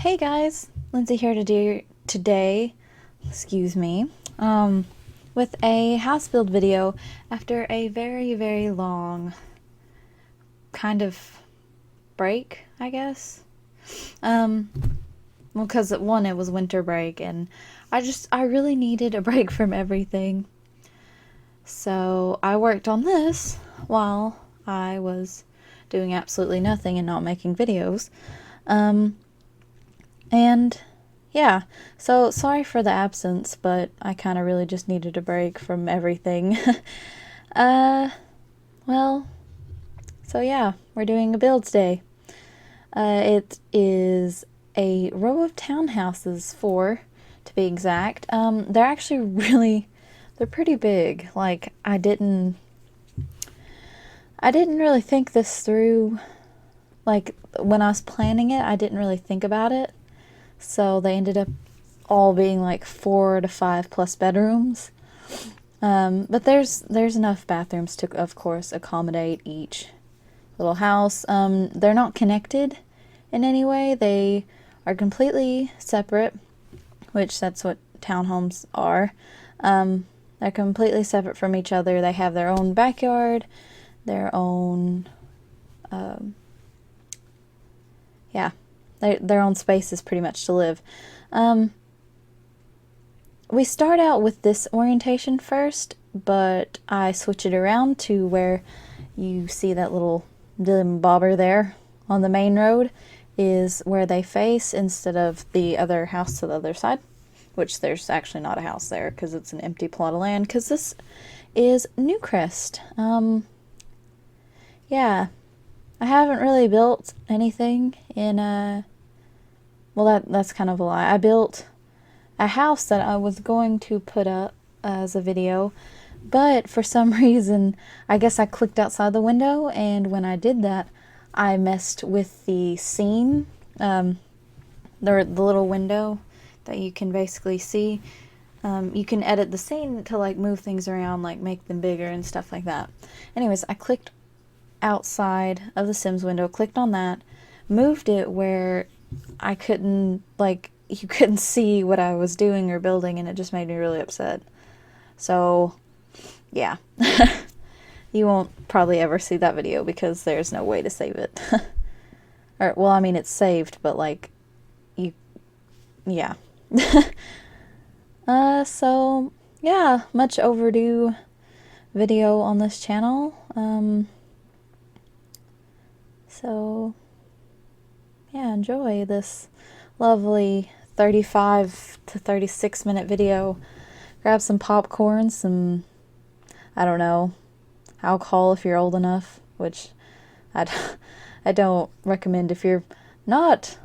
Hey guys, Lindsay here today, excuse me, with a house build video after a very long kind of break, I guess. Um, well, because one, it was winter break, and I really needed a break from everything. So I worked on this while I was doing absolutely nothing and not making videos. Um, And yeah, so sorry for the absence, but I kind of really just needed a break from everything. uh, well, so yeah, we're doing a build today. It is a row of townhouses, four to be exact. They're actually they're pretty big. Like, I didn't really think this through. Like, when I was planning it, I didn't really think about it. So they ended up all being like 4 to 5 plus bedrooms. But there's enough bathrooms to, of course, accommodate each little house. They're not connected in any way. They are completely separate, which that's what townhomes are. They're completely separate from each other. They have their own backyard, their own, yeah, their own spaces pretty much to live. We start out with this orientation first, but I switch it around to where you see that little dim bobber there on the main road is where they face instead of the other house to the other side, which there's actually not a house there because it's an empty plot of land because this is Newcrest. Yeah, I haven't really built anything in well, that's kind of a lie. I built a house that I was going to put up as a video, but for some reason, I guess I clicked outside the window, and when I did that, I messed with the scene, the little window that you can basically see. You can edit the scene to like move things around, like make them bigger and stuff like that. Anyways, I clicked outside of the Sims window, clicked on that, moved it where I couldn't, like, you couldn't see what I was doing or building, and it just made me really upset. So, yeah. You won't probably ever see that video because there's no way to save it. Or, well, I mean, it's saved, but, like, yeah. So, yeah, much overdue video on this channel. So, yeah, enjoy this lovely 35 to 36 minute video. Grab some popcorn, some, I don't know, alcohol if you're old enough, which I don't recommend if you're not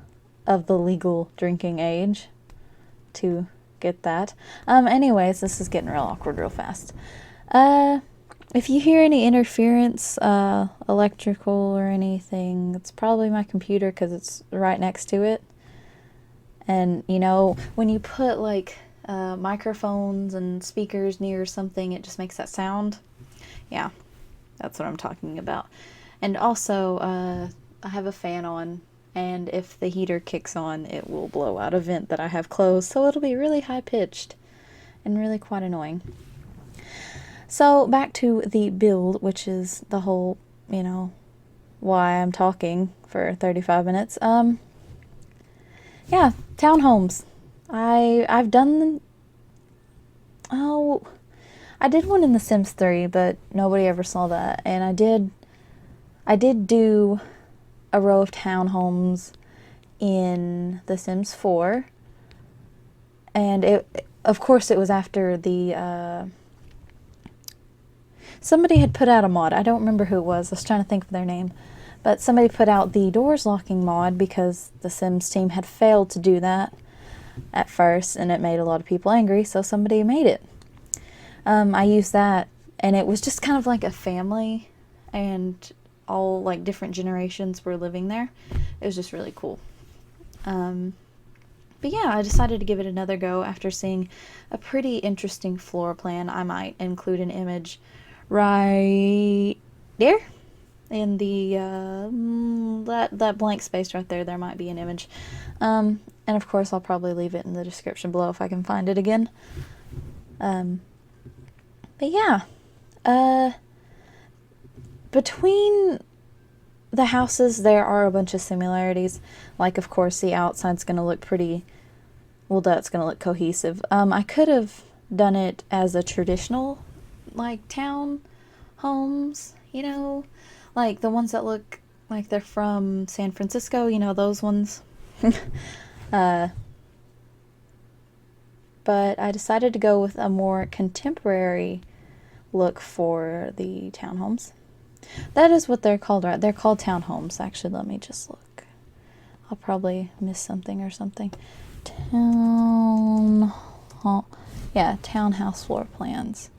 of the legal drinking age to get that. Anyways, this is getting real awkward real fast. If you hear any interference, electrical or anything, it's probably my computer because it's right next to it. And, you know, when you put, like, microphones and speakers near something, it just makes that sound. Yeah, that's what I'm talking about. And also, I have a fan on, and if the heater kicks on, it will blow out a vent that I have closed, so it'll be really high-pitched and really quite annoying. So, back to the build, which is the whole, you know, why I'm talking for 35 minutes. Yeah, townhomes. I've done, oh, I did one in The Sims 3, but nobody ever saw that. And I did do a row of townhomes in The Sims 4. And of course, it was after the, somebody had put out a mod. I don't remember who it was. I was trying to think of their name. But somebody put out the doors locking mod because the Sims team had failed to do that at first, and it made a lot of people angry, so somebody made it. I used that, and it was just kind of like a family, and all, like, different generations were living there. It was just really cool. But yeah, I decided to give it another go after seeing a pretty interesting floor plan. I might include an image right there. in the that blank space right there. There might be an image, and of course I'll probably leave it in the description below if I can find it again. But yeah, between the houses there are a bunch of similarities. Like, of course, the outside's gonna look pretty, well, that's gonna look cohesive. I could have done it as a traditional, like, town homes, you know, like the ones that look like they're from San Francisco, you know, those ones. But I decided to go with a more contemporary look for the townhomes. That is what they're called, right? They're called townhomes. Actually, let me just look. I'll probably miss something or something. Yeah, townhouse floor plans.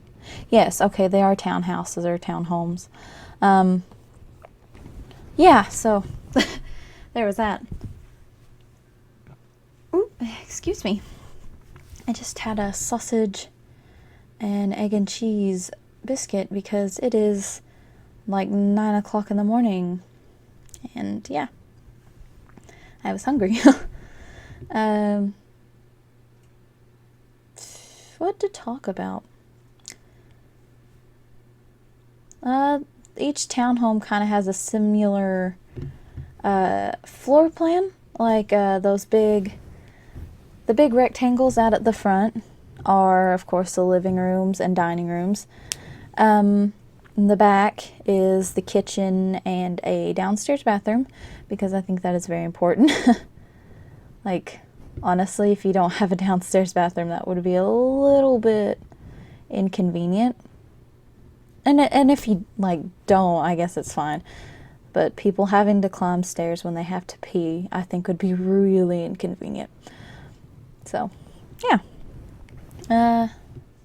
Yes, okay, they are townhouses or townhomes. Yeah, so there was that. Ooh, excuse me. I just had a sausage and egg and cheese biscuit because it is like 9 o'clock in the morning. And yeah, I was hungry. What to talk about? Each townhome kind of has a similar floor plan. Like the big rectangles out at the front are, of course, the living rooms and dining rooms. In the back is the kitchen and a downstairs bathroom, because I think that is very important. Like, honestly, if you don't have a downstairs bathroom, that would be a little bit inconvenient. And if you, like, don't, I guess it's fine. But people having to climb stairs when they have to pee, I think would be really inconvenient. So, yeah.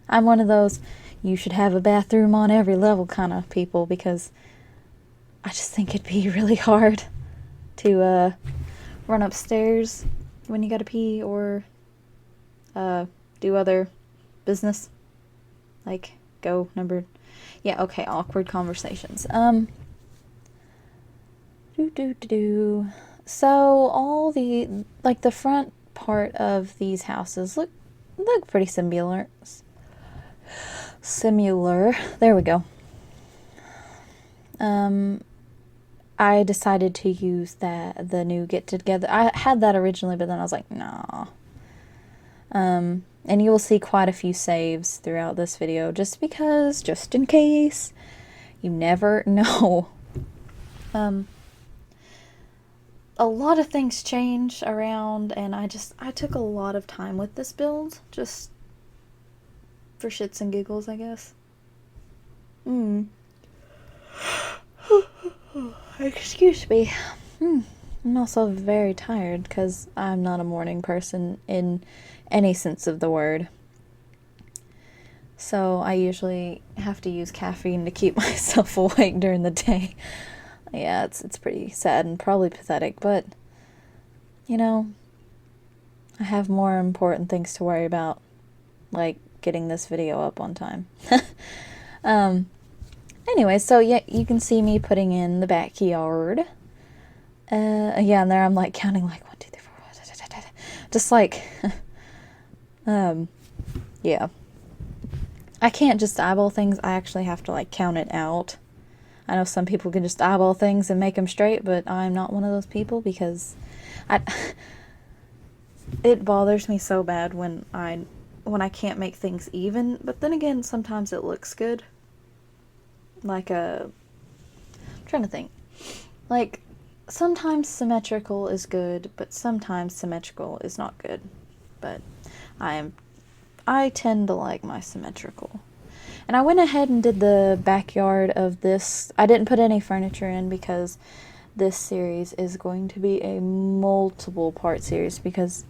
I'm one of those, you should have a bathroom on every level kind of people, because I just think it'd be really hard to run upstairs when you gotta pee or do other business. Like, go number... Yeah, okay, awkward conversations. So all the, like, the front part of these houses look pretty similar. There we go. I decided to use the new get together. I had that originally, but then I was like, nah. And you will see quite a few saves throughout this video, just in case. You never know. A lot of things change around, and I took a lot of time with this build, just for shits and giggles, I guess. Excuse me. I'm also very tired, because I'm not a morning person in any sense of the word. So I usually have to use caffeine to keep myself awake during the day. Yeah, it's pretty sad and probably pathetic, but, you know, I have more important things to worry about, like getting this video up on time. Anyway, so yeah, you can see me putting in the backyard. Yeah, and there I'm like counting like 1, 2, 3, 4, just like, yeah. I can't just eyeball things. I actually have to like count it out. I know some people can just eyeball things and make them straight, but I'm not one of those people, because it bothers me so bad when I can't make things even. But then again, sometimes it looks good. Like I'm trying to think. Like, sometimes symmetrical is good, but sometimes symmetrical is not good. But I tend to like my symmetrical. And I went ahead and did the backyard of this. I didn't put any furniture in because this series is going to be a multiple part series, because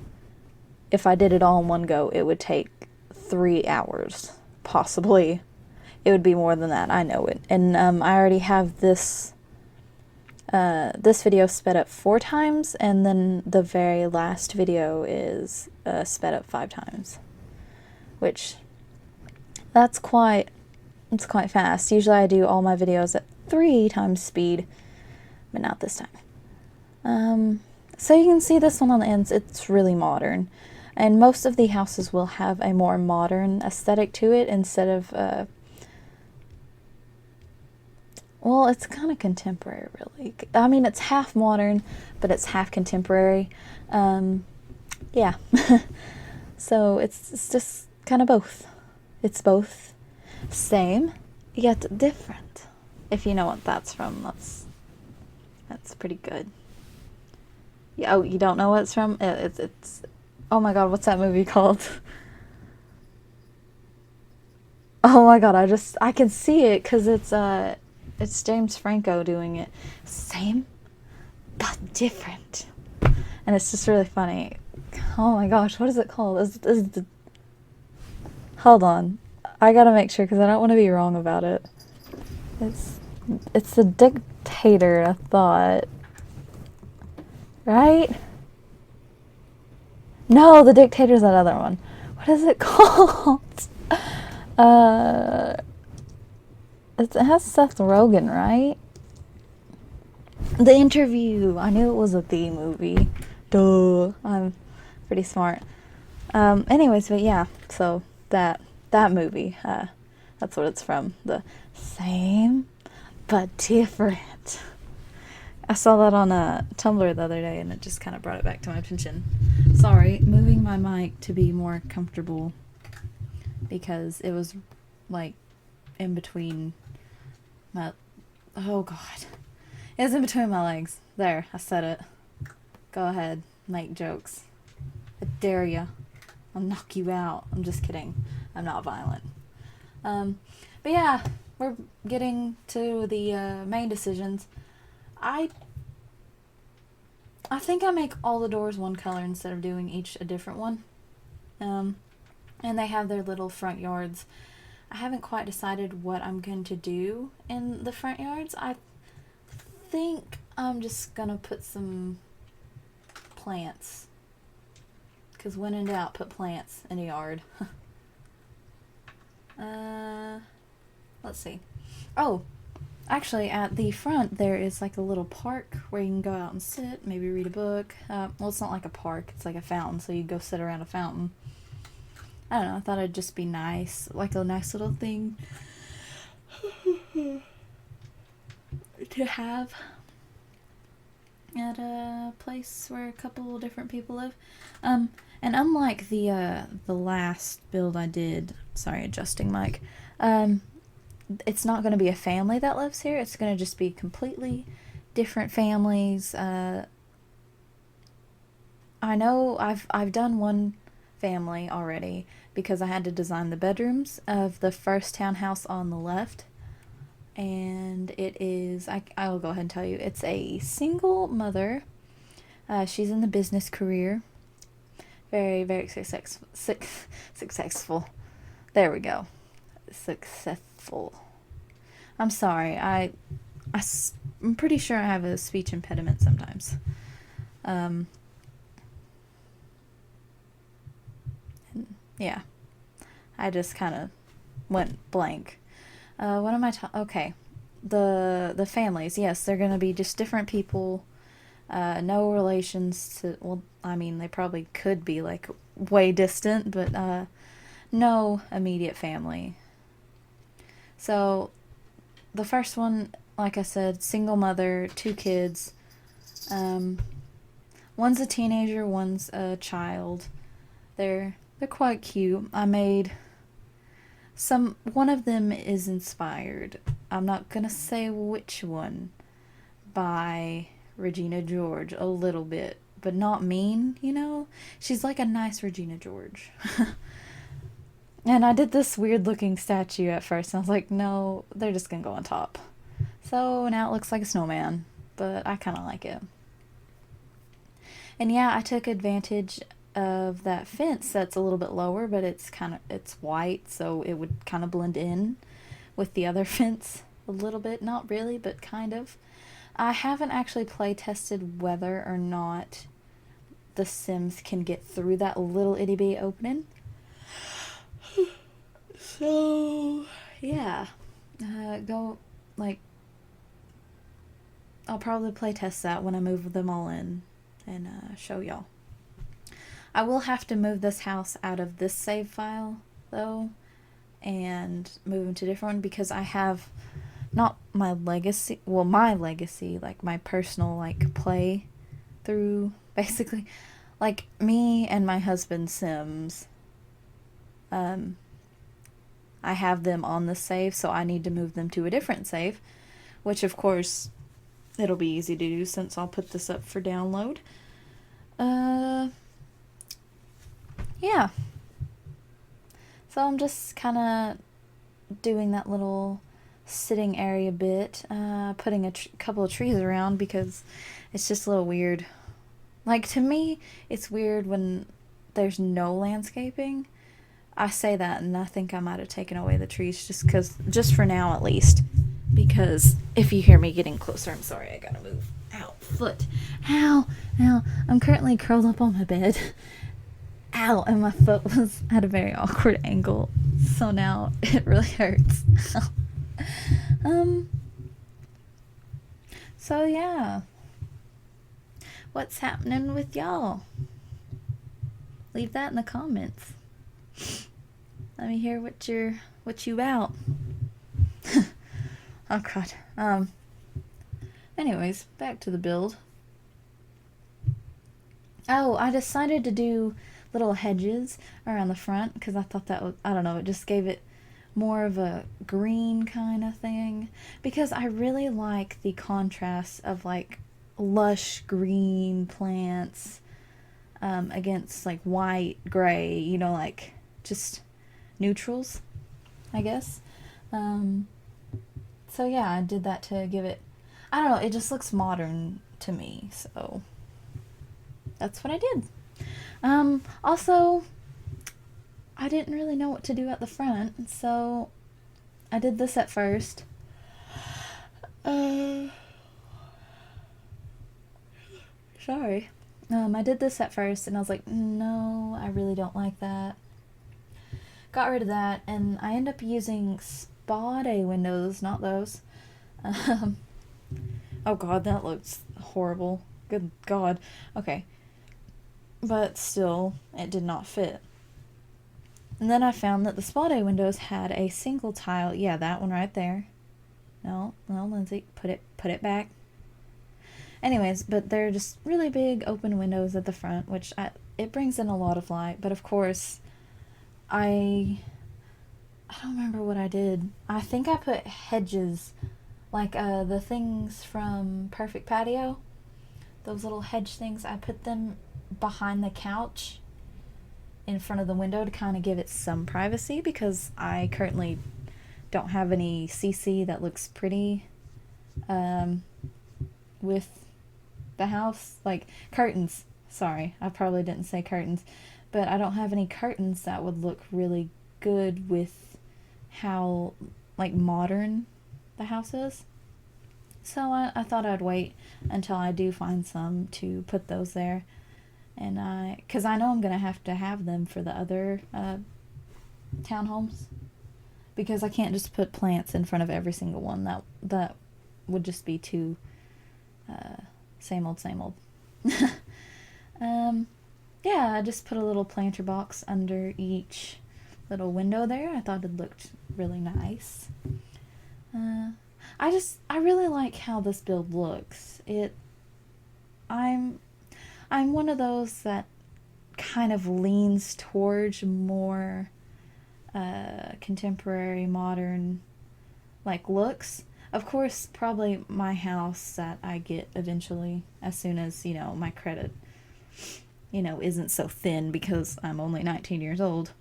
if I did it all in one go, it would take 3 hours. Possibly. It would be more than that, I know it. And I already have this video sped up 4 times, and then the very last video is sped up 5 times. Which, it's quite fast. Usually I do all my videos at 3 times speed, but not this time. So you can see this one on the ends, it's really modern. And most of the houses will have a more modern aesthetic to it instead of, well, it's kind of contemporary, really. I mean, it's half modern, but it's half contemporary. Yeah. So it's just kind of both. It's both same, yet different. If you know what that's from, that's pretty good. Yeah, oh, you don't know what it's from? It's oh my god, what's that movie called? Oh my god, I can see it because it's James Franco doing it. Same, but different. And it's just really funny. Oh my gosh, what is it called? Hold on. I gotta make sure because I don't want to be wrong about it. It's the Dictator, I thought. Right? No, the Dictator's that other one. What is it called? It has Seth Rogen, right? The Interview. I knew it was a The movie. Duh. I'm pretty smart. Anyways, but yeah, so that movie, that's what it's from. The same, but different. I saw that on Tumblr the other day, and it just kind of brought it back to my attention. Sorry, moving my mic to be more comfortable because it was like in between my. Oh god, it was in between my legs. There, I said it. Go ahead, make jokes. I dare ya. I'll knock you out. I'm just kidding. I'm not violent. But yeah, we're getting to the main decisions. I think I make all the doors one color instead of doing each a different one. And they have their little front yards. I haven't quite decided what I'm going to do in the front yards. I think I'm just going to put some plants. Because when in doubt, put plants in a yard. Let's see. Oh, actually, at the front, there is like a little park where you can go out and sit, maybe read a book. Well, it's not like a park, it's like a fountain, so you go sit around a fountain. I don't know, I thought it'd just be nice, like a nice little thing to have at a place where a couple different people live. And unlike the last build I did, sorry, adjusting mic, it's not going to be a family that lives here. It's going to just be completely different families. I know I've done one family already because I had to design the bedrooms of the first townhouse on the left. And it is, I'll go ahead and tell you, it's a single mother. She's in the business career. Very, very successful. There we go. Successful. I'm sorry. I'm pretty sure I have a speech impediment sometimes. Yeah. I just kind of went blank. What am I okay. The families, yes, they're going to be just different people. No relations to, well, I mean, they probably could be, like, way distant, but, no immediate family. So, the first one, like I said, single mother, 2 kids. One's a teenager, one's a child. They're quite cute. I made one of them is inspired. I'm not gonna say which one, by Regina George, a little bit, but not mean, you know? She's like a nice Regina George. And I did this weird looking statue at first, and I was like, no, they're just gonna go on top. So now it looks like a snowman, but I kinda like it. And yeah, I took advantage of that fence that's a little bit lower, but it's white, so it would kind of blend in with the other fence a little bit. Not really, but kind of. I haven't actually play tested whether or not the Sims can get through that little itty bitty opening. So, yeah. I'll probably play test that when I move them all in and show y'all. I will have to move this house out of this save file though and move into a different one because I have not my legacy, well, my legacy, like my personal like play through, basically, like me and my husband Sims. I have them on the save, so I need to move them to a different save, which of course it'll be easy to do since I'll put this up for download. Yeah. So I'm just kind of doing that little sitting area bit, putting a couple of trees around because it's just a little weird. Like, to me, it's weird when there's no landscaping. I say that, and I think I might have taken away the trees just for now at least. Because if you hear me getting closer, I'm sorry, I gotta move. Ow, foot. Ow, ow. I'm currently curled up on my bed. Ow, and my foot was at a very awkward angle. So now it really hurts. So yeah. What's happening with y'all? Leave that in the comments. Let me hear what you out. Oh god. Anyways, back to the build. Oh, I decided to do little hedges around the front because I thought that was, I don't know, it just gave it more of a green kind of thing. Because I really like the contrast of like lush green plants against like white, gray, you know, like just neutrals, I guess. So yeah, I did that to give it, I don't know, it just looks modern to me, so that's what I did. Also, I didn't really know what to do at the front, so I did this at first. Sorry. I did this at first, and I was like, no, I really don't like that. Got rid of that, and I ended up using spade windows, not those. Oh god, that looks horrible. Good god. Okay. But still, it did not fit. And then I found that the spade windows had a single tile. Yeah, that one right there. No, Lindsay, put it back. Anyways, but they're just really big open windows at the front, which it brings in a lot of light. But of course, I don't remember what I did. I think I put hedges, like the things from Perfect Patio. Those little hedge things, I put them behind the couch in front of the window to kind of give it some privacy because I currently don't have any CC that looks pretty with the house. Like curtains. Sorry, I probably didn't say curtains. But I don't have any curtains that would look really good with how like modern the house is. So I thought I'd wait until I do find some to put those there. And because I know I'm going to have them for the other townhomes. Because I can't just put plants in front of every single one. That would just be too same old, same old. Yeah, I just put a little planter box under each little window there. I thought it looked really nice. I really like how this build looks. I'm one of those that kind of leans towards more contemporary, modern like looks. Of course, probably my house that I get eventually as soon as, you know, my credit, you know, isn't so thin because I'm only 19 years old.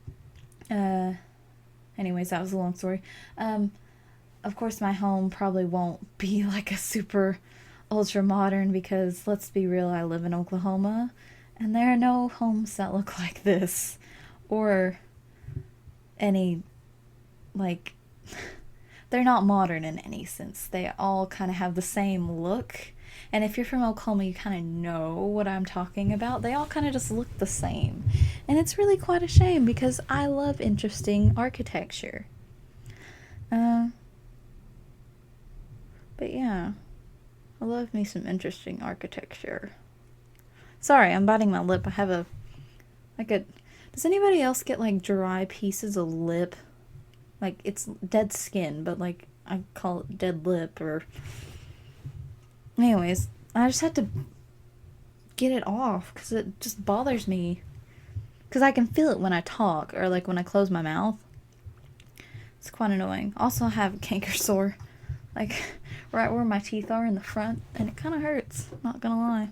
Anyways, that was a long story. Of course, my home probably won't be like a super ultra modern because, let's be real, I live in Oklahoma and there are no homes that look like this or any, like, they're not modern in any sense. They all kind of have the same look. And if you're from Oklahoma, you kind of know what I'm talking about. They all kind of just look the same. And it's really quite a shame because I love interesting architecture. But yeah. I love me some interesting architecture. Sorry, I'm biting my lip. I have a does anybody else get like dry pieces of lip? Like it's dead skin, but like I call it dead lip or anyways, I just had to get it off because it just bothers me. Because I can feel it when I talk or like when I close my mouth. It's quite annoying. Also, I have a canker sore, like right where my teeth are in the front, and it kind of hurts. Not gonna lie.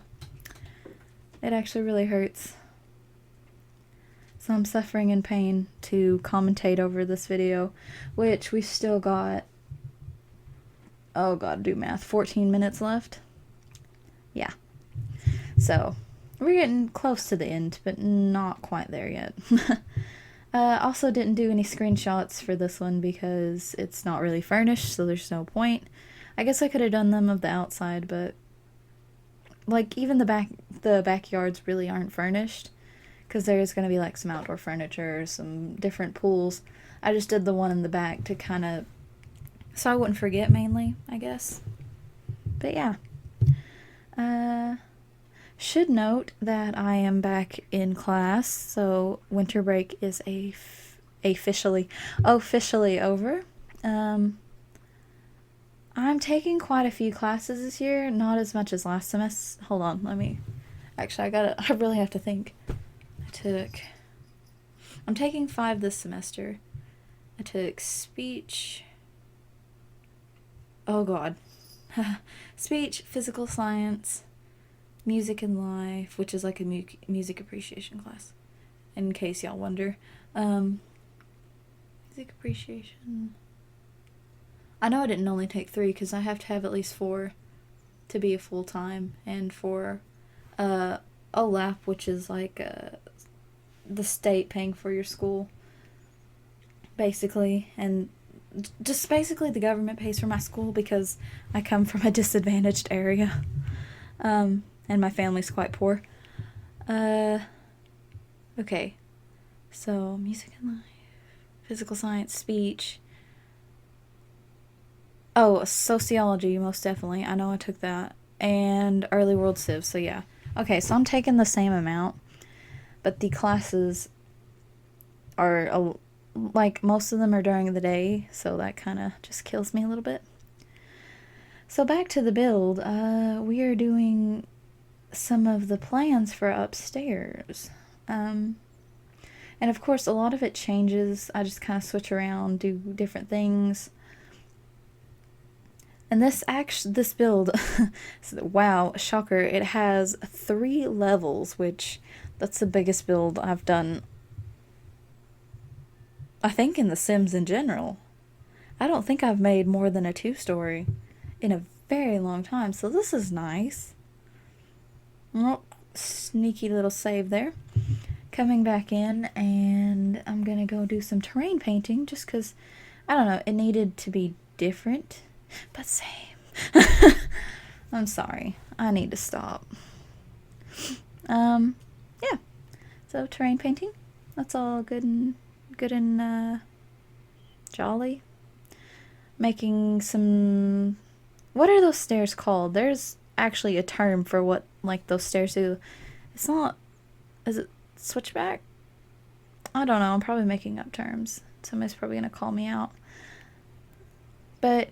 It actually really hurts. So I'm suffering in pain to commentate over this video, which we've still got, oh god, do math, 14 minutes left? Yeah. So, we're getting close to the end, but not quite there yet. Also didn't do any screenshots for this one because it's not really furnished, so there's no point. I guess I could have done them of the outside, but like even the backyards really aren't furnished because there's going to be like some outdoor furniture, some different pools. I just did the one in the back to kind of, so I wouldn't forget mainly, I guess. But yeah. Should note that I am back in class, so winter break is officially over. I'm taking quite a few classes this year, not as much as last semester. Hold on, actually, I really have to think. I'm taking 5 this semester. I took speech. Oh god. Speech, physical science, music and life, which is like a music appreciation class, in case y'all wonder. Music appreciation. I know I didn't only take 3 because I have to have at least 4 to be a full-time, and for OLAP, which is like the state paying for your school, basically, and just basically the government pays for my school because I come from a disadvantaged area, and my family's quite poor. Okay, so music and life, physical science, speech. Oh, sociology, most definitely. I know I took that. And early world civ, so yeah. Okay, so I'm taking the same amount, but the classes are, like, most of them are during the day, so that kind of just kills me a little bit. So back to the build, we are doing some of the plans for upstairs. And of course, a lot of it changes. I just kind of switch around, do different things. And this build, wow, shocker, it has 3 levels, which that's the biggest build I've done, I think, in The Sims in general. I don't think I've made more than a 2-story in a very long time, so this is nice. Oh, sneaky little save there. Coming back in, and I'm gonna go do some terrain painting, just because, I don't know, it needed to be different. But same. I'm sorry. I need to stop. Yeah. So terrain painting. That's all good and jolly. Making some. What are those stairs called? There's actually a term for what like those stairs do. It's not. Is it switchback? I don't know. I'm probably making up terms. Somebody's probably gonna call me out. But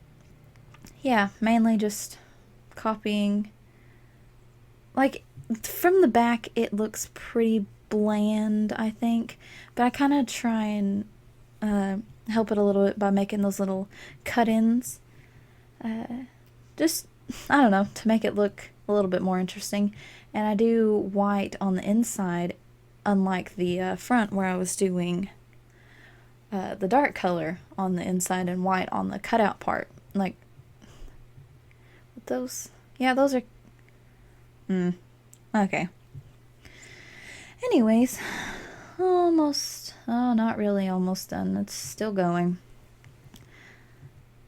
yeah, mainly just copying. Like, from the back, it looks pretty bland, I think. But I kind of try and help it a little bit by making those little cut-ins. Just, I don't know, to make it look a little bit more interesting. And I do white on the inside, unlike the front where I was doing the dark color on the inside and white on the cutout part. Like, those, yeah, those are, okay. Anyways, not really almost done. It's still going.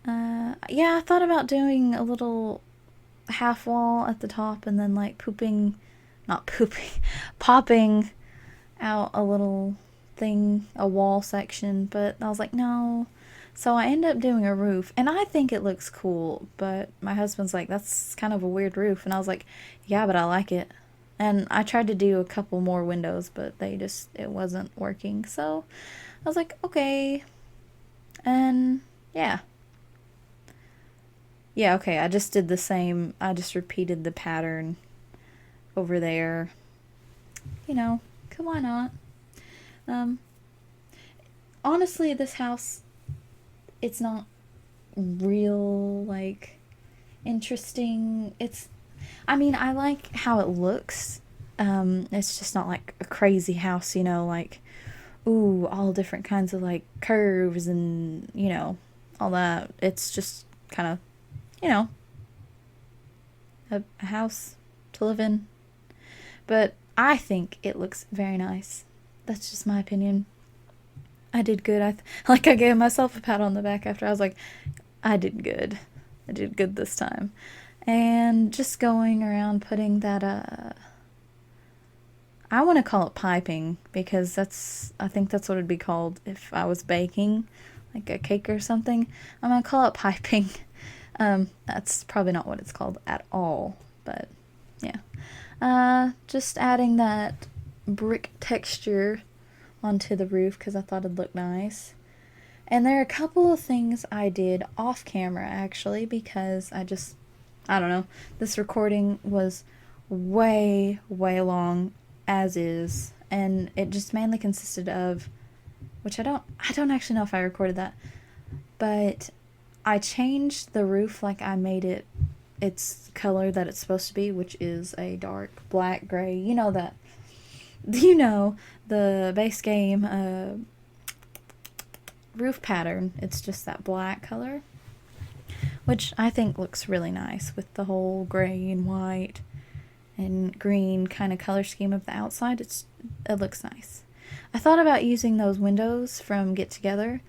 Yeah, I thought about doing a little half wall at the top and then like popping out a little thing, a wall section, but I was like, no, So I end up doing a roof, and I think it looks cool, but my husband's like, that's kind of a weird roof. And I was like, yeah, but I like it. And I tried to do a couple more windows, but it wasn't working. So I was like, okay. And yeah. Yeah, okay, I just did the same. I just repeated the pattern over there. You know, why not? Um, Honestly, this house, it's not real, like, interesting. I mean, I like how it looks. It's just not like a crazy house, like, ooh, all different kinds of, like, curves and, all that. It's just kind of, you know, a house to live in. But I think it looks very nice. That's just my opinion. I did good. I gave myself a pat on the back after. I was like, I did good. I did good this time. And just going around putting that, I want to call it piping, because I think that's what it'd be called if I was baking, like a cake or something. I'm going to call it piping. That's probably not what it's called at all, but yeah. Just adding that brick texture onto the roof because I thought it'd look nice. And there are a couple of things I did off camera, actually, because I don't know, this recording was way, way long as is, and it just mainly consisted of, which I don't actually know if I recorded that, but I changed the roof, like I made it its color that it's supposed to be, which is a dark black gray. The base game roof pattern. It's just that black color, which I think looks really nice with the whole gray and white and green kind of color scheme of the outside. It looks nice. I thought about using those windows from Get Together,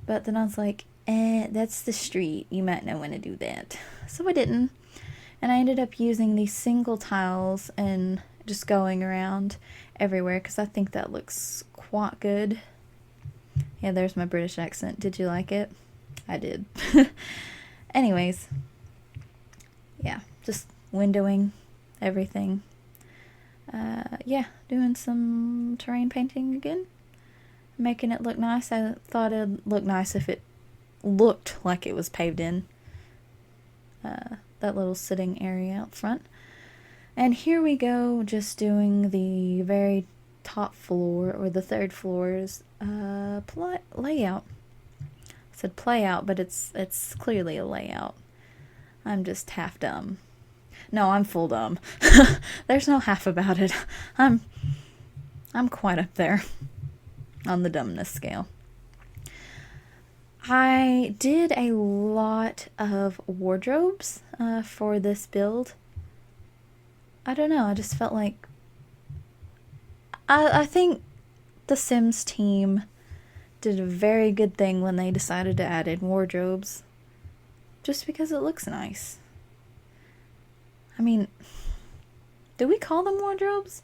but then I was like, that's the street. You might not want to do that. So I didn't. And I ended up using these single tiles and just going around everywhere because I think that looks quite good. Yeah, there's my British accent. Did you like it? I did. Anyways, yeah, just windowing everything. Yeah, doing some terrain painting again. Making it look nice. I thought it'd look nice if it looked like it was paved in. That little sitting area out front. And here we go, just doing the very top floor, or the third floor's layout. I said play out, but it's clearly a layout. I'm just half dumb. No, I'm full dumb. There's no half about it. I'm quite up there on the dumbness scale. I did a lot of wardrobes for this build. I don't know, I just felt like I think the Sims team did a very good thing when they decided to add in wardrobes, just because it looks nice. I mean, do we call them wardrobes?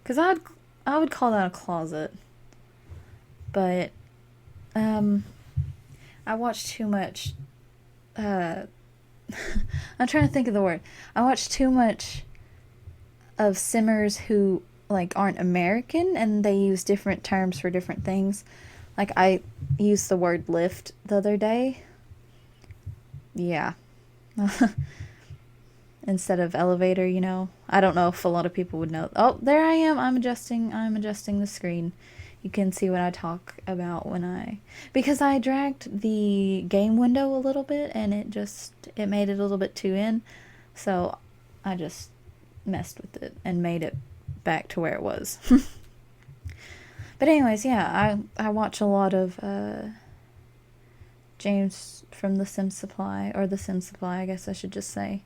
Because I would call that a closet. But I watched too much I'm trying to think of the word. I watched too much of Simmers who aren't American, and they use different terms for different things. Like, I used the word lift the other day. Yeah. Instead of elevator, I don't know if a lot of people would know. Oh, there I am. I'm adjusting the screen. You can see what I talk about because I dragged the game window a little bit, and it made it a little bit too in. So I just messed with it and made it back to where it was. But anyways, yeah, I watch a lot of James from The Sims Supply, or The Sims Supply, I guess I should just say,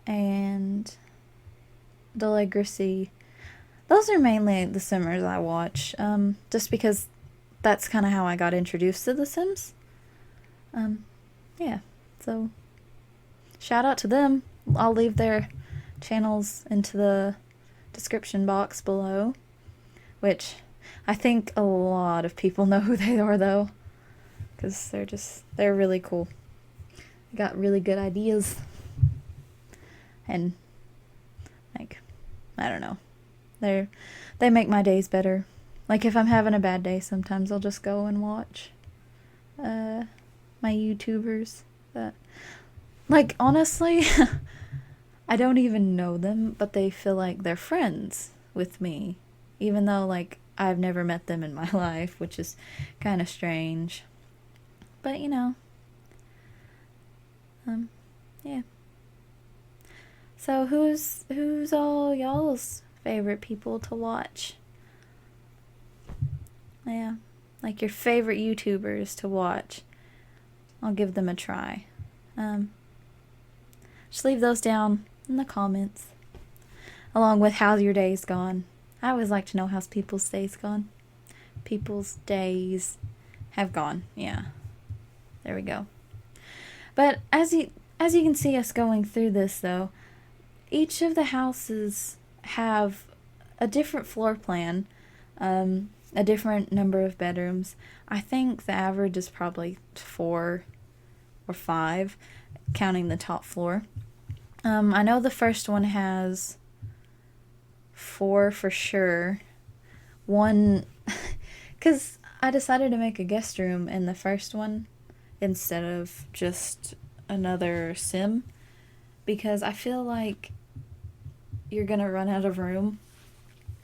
and Delegacy. Those are mainly the Simmers I watch, just because that's kind of how I got introduced to The Sims. Yeah, so shout out to them. I'll leave their channels into the description box below, which I think a lot of people know who they are, though. because they're really cool. They got really good ideas. And, like, I don't know. They make my days better. Like, if I'm having a bad day, sometimes I'll just go and watch my YouTubers. Like, honestly, I don't even know them, but they feel like they're friends with me. Even though, like, I've never met them in my life, which is kind of strange. But, yeah. So who's all y'all's favorite people to watch? Yeah, like your favorite YouTubers to watch. I'll give them a try. Just leave those down in the comments, along with how your day's gone. I always like to know how people's days gone. People's days have gone. Yeah, there we go. But as you can see us going through this, though, each of the houses have a different floor plan, a different number of bedrooms. I think the average is probably 4 or 5, counting the top floor. I know the first one has 4 for sure. One, because I decided to make a guest room in the first one instead of just another sim, because I feel like you're gonna run out of room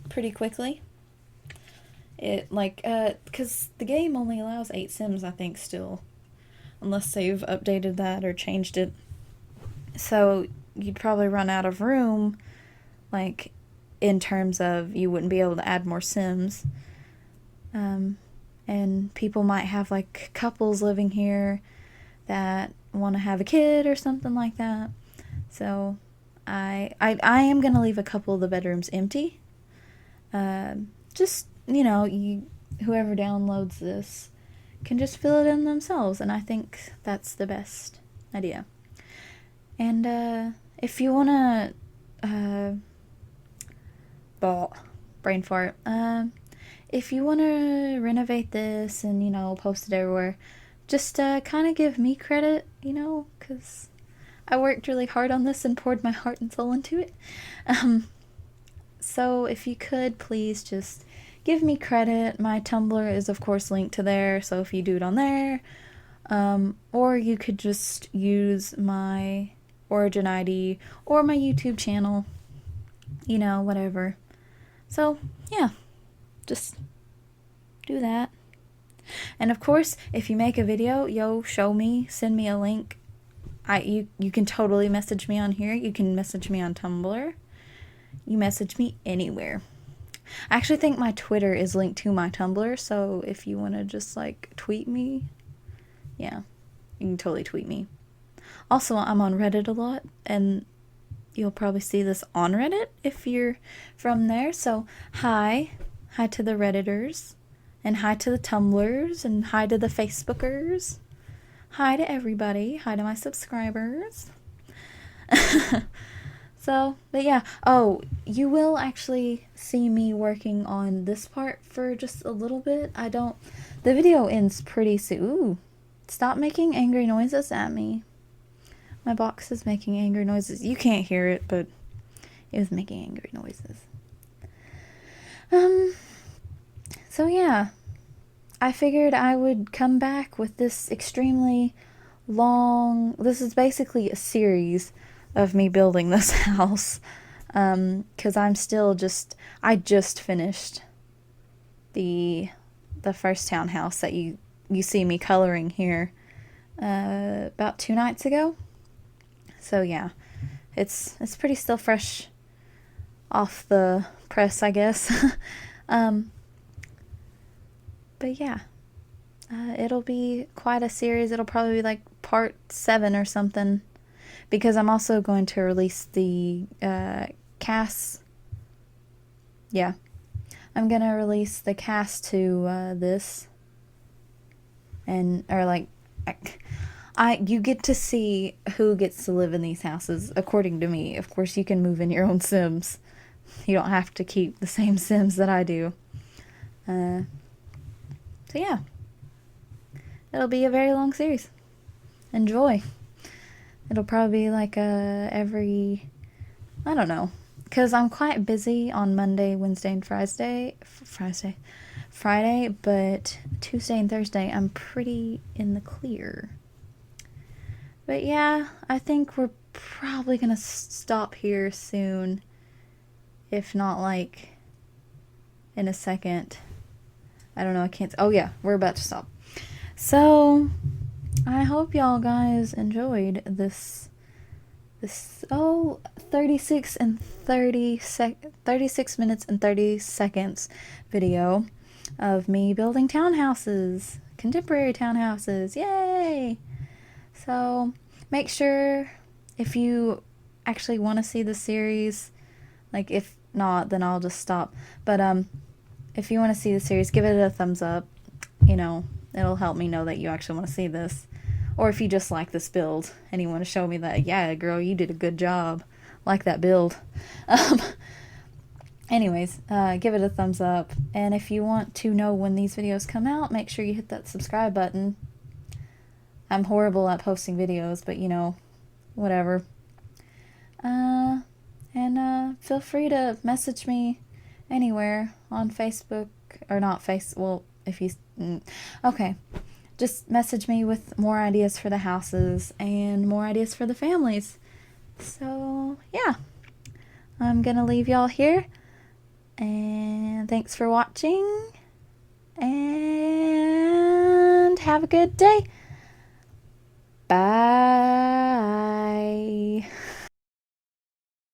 pretty quickly. Because the game only allows 8 sims, I think, still, unless they've updated that or changed it. So you'd probably run out of room, like, in terms of you wouldn't be able to add more sims. And people might have, like, couples living here that want to have a kid or something like that. So I am going to leave a couple of the bedrooms empty. Just, whoever downloads this can just fill it in themselves, and I think that's the best idea. And if you want to brain fart, if you want to renovate this and post it everywhere, just kind of give me credit, because I worked really hard on this and poured my heart and soul into it. So if you could, please just give me credit. My Tumblr is, of course, linked to there, so if you do it on there, or you could just use my Origin ID or my YouTube channel, whatever. So, yeah, just do that. And of course, if you make a video, show me, send me a link. You can totally message me on here. You can message me on Tumblr. You message me anywhere. I actually think my Twitter is linked to my Tumblr, so if you want to just, tweet me, yeah, you can totally tweet me. Also, I'm on Reddit a lot, and you'll probably see this on Reddit if you're from there, so hi to the Redditors, and hi to the Tumblrs, and hi to the Facebookers, hi to everybody, hi to my subscribers. So, but yeah. Oh, you will actually see me working on this part for just a little bit. The video ends pretty soon. Ooh, stop making angry noises at me. My box is making angry noises. You can't hear it, but it was making angry noises. So yeah. I figured I would come back with this extremely long... This is basically a series of me building this house, because I'm still I just finished the first townhouse that you see me coloring here about 2 nights ago. So yeah, it's pretty still fresh off the press, I guess. But yeah, it'll be quite a series. It'll probably be part 7 or something, because I'm also going to release the cast. Yeah, I'm going to release the cast to this, you get to see who gets to live in these houses, according to me. Of course, you can move in your own Sims. You don't have to keep the same Sims that I do. So yeah. it'll be a very long series. Enjoy. It'll probably be like every, I don't know, because I'm quite busy on Monday, Wednesday, and Friday, but Tuesday and Thursday I'm pretty in the clear. But yeah, I think we're probably gonna stop here soon, if not like in a second. I don't know, I can't. Oh yeah, we're about to stop. So I hope y'all guys enjoyed this 36 minutes and 30 seconds video of me building townhouses, contemporary townhouses. Yay! So make sure, if you actually want to see the series, like if not, then I'll just stop. But if you want to see the series, give it a thumbs up. You know, it'll help me know that you actually want to see this. Or if you just like this build and you want to show me that, yeah, girl, you did a good job. Like that build. Anyways, give it a thumbs up. And if you want to know when these videos come out, make sure you hit that subscribe button. I'm horrible at posting videos, but you know, whatever. And feel free to message me anywhere on Facebook, or not well, if you, okay. Just message me with more ideas for the houses and more ideas for the families. So, yeah. I'm going to leave y'all here. And thanks for watching. And have a good day. Bye.